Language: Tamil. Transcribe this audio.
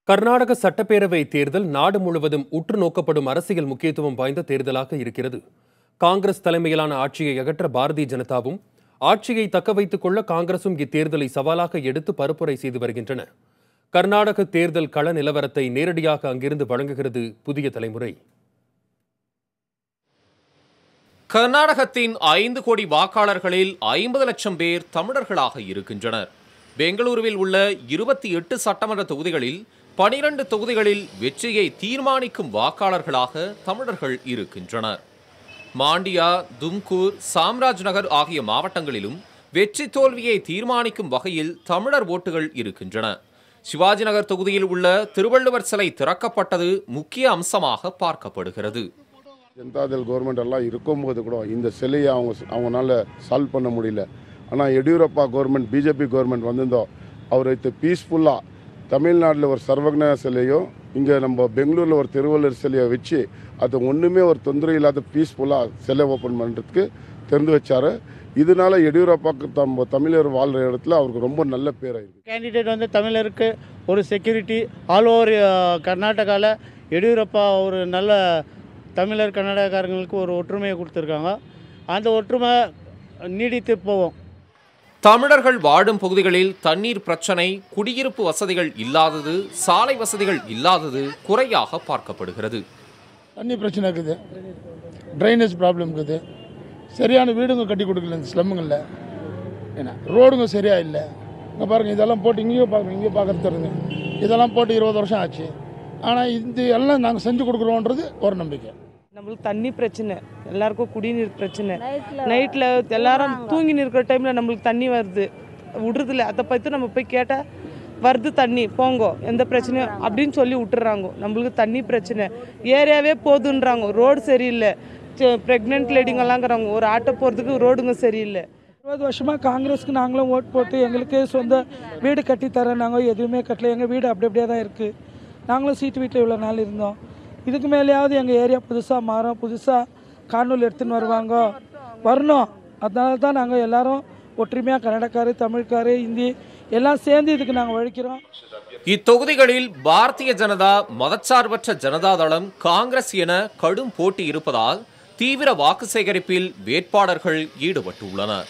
கர்நாடக சட்டப்பேரவை தேர்தல் நாடு முழுவதும் உற்று நோக்கப்படும் அரசியல் முக்கியத்துவம் வாய்ந்த தேர்தலாக இருக்கிறது. காங்கிரஸ் தலைமையிலான ஆட்சியை அகற்ற பாரதிய ஜனதாவும், ஆட்சியை தக்க வைத்துக் கொள்ள காங்கிரசும் இத்தேர்தலை சவாலாக எடுத்து பரப்புரை செய்து வருகின்றன. கர்நாடக தேர்தல் கள நிலவரத்தை நேரடியாக அங்கிருந்து வழங்குகிறது புதிய தலைமுறை. கர்நாடகத்தின் 5 கோடி வாக்காளர்களில் 50 லட்சம் பேர் தமிழர்களாக இருக்கின்றனர். பெங்களூருவில் உள்ள 28 சட்டமன்ற தொகுதிகளில் 12 தொகுதிகளில் வெற்றியை தீர்மானிக்கும் வாக்காளர்களாக தமிழர்கள் இருக்கின்றனர். மாண்டியா, தும்கூர், சாம்ராஜ் நகர் ஆகிய மாவட்டங்களிலும் வெற்றி தோல்வியை தீர்மானிக்கும் வகையில் தமிழர் ஓட்டுகள் இருக்கின்றன. சிவாஜி நகர் தொகுதியில் உள்ள திருவள்ளுவர் சிலை திறக்கப்பட்டது முக்கிய அம்சமாக பார்க்கப்படுகிறது. ஜனதாதள் கவர்மெண்ட் எல்லாம் இருக்கும்போது கூட இந்த சிலையை அவங்களால சால்வ் பண்ண முடியல. ஆனால் எடியூரப்பா கவர்மெண்ட், பிஜேபி கவர்மெண்ட் வந்திருந்தோம், அவர் பீஸ்ஃபுல்லாக தமிழ்நாட்டில் ஒரு சர்வக்ஞ சிலையோ, இங்கே நம்ம பெங்களூரில் ஒரு திருவள்ளுவர் சிலையை வச்சு அது ஒன்றுமே ஒரு தொந்தரவு இல்லாத பீஸ்ஃபுல்லாக சிலை ஓப்பன் பண்ணுறதுக்கு திறந்து வச்சார். இதனால எடியூரப்பாக்கு தமிழர் வாழ்கிற இடத்துல அவருக்கு ரொம்ப நல்ல பேர் ஆயிருக்கு. கேண்டிடேட் தமிழருக்கு ஒரு செக்யூரிட்டி ஆல் ஓவர் கர்நாடகாவில் எடியூரப்பா ஒரு நல்ல தமிழர் கர்நாடகாரங்களுக்கு ஒரு ஒற்றுமையை கொடுத்துருக்காங்க. அந்த ஒற்றுமை நீடித்து போவோம். தமிழர்கள் வாழும் பகுதிகளில் தண்ணீர் பிரச்சனை, குடியிருப்பு வசதிகள் இல்லாதது, சாலை வசதிகள் இல்லாதது குறையாக பார்க்கப்படுகிறது. தண்ணி பிரச்சனை இருக்குது, ட்ரைனேஜ் ப்ராப்ளம் இருக்குது, சரியான வீடுங்க கட்டி கொடுக்கல இந்த ஸ்லம்முங்களில், ஏன்னா ரோடுங்க சரியாக இல்லை. இங்கே பாருங்கள், இதெல்லாம் போட்டு இங்கேயும் பாருங்கள், இங்கேயும் பார்க்குறது தருங்க, இதெல்லாம் போட்டு 20 வருஷம் ஆச்சு. ஆனால் இது எல்லாம் நாங்கள் செஞ்சு கொடுக்குறோன்றது ஒரு நம்பிக்கை. நம்மளுக்கு தண்ணி பிரச்சனை, எல்லாருக்கும் குடிநீர் பிரச்சனை. நைட்டில் எல்லாரும் தூங்கி நிற்கிற டைமில் நம்மளுக்கு தண்ணி வருது, விடுறதில்ல. அதை பற்றி நம்ம போய் கேட்டால் வருது தண்ணி, போங்கோ, எந்த பிரச்சனையும் அப்படின்னு சொல்லி விட்டுறாங்க. நம்மளுக்கு தண்ணி பிரச்சனை, ஏரியாவே போதுன்றாங்க. ரோடு சரியில்லை, ப்ரெக்னென்ட் லேடிங்கெல்லாங்கிறாங்க, ஒரு ஆட்டோ போகிறதுக்கு ரோடுங்க சரியில்லை. 20 வருஷமாக காங்கிரஸுக்கு நாங்களும் ஓட் போட்டு எங்களுக்கு சொந்த வீடு கட்டித்தரேன், நாங்கள் எதுவுமே கட்டல. எங்கள் வீடு அப்படியே தான் இருக்குது. நாங்களும் சீட்டு வீட்டில் இவ்வளோ நாள் இருந்தோம். இதுக்கு மேலேயாவது எங்கள் ஏரியா புதுசாக மாறும், புதுசாக காணொலி எடுத்துன்னு வருவாங்க, வரணும். அதனால தான் நாங்கள் எல்லாரும் ஒற்றுமையாக கன்னடக்காரு, தமிழ்காரு, ஹிந்தி எல்லாம் சேர்ந்து இதுக்கு நாங்கள் உழைக்கிறோம். இத்தொகுதிகளில் பாரதிய ஜனதா, மதச்சார்பற்ற ஜனதாதளம், காங்கிரஸ் என கடும் போட்டி இருப்பதால் தீவிர வாக்கு சேகரிப்பில் வேட்பாளர்கள் ஈடுபட்டுள்ளனர்.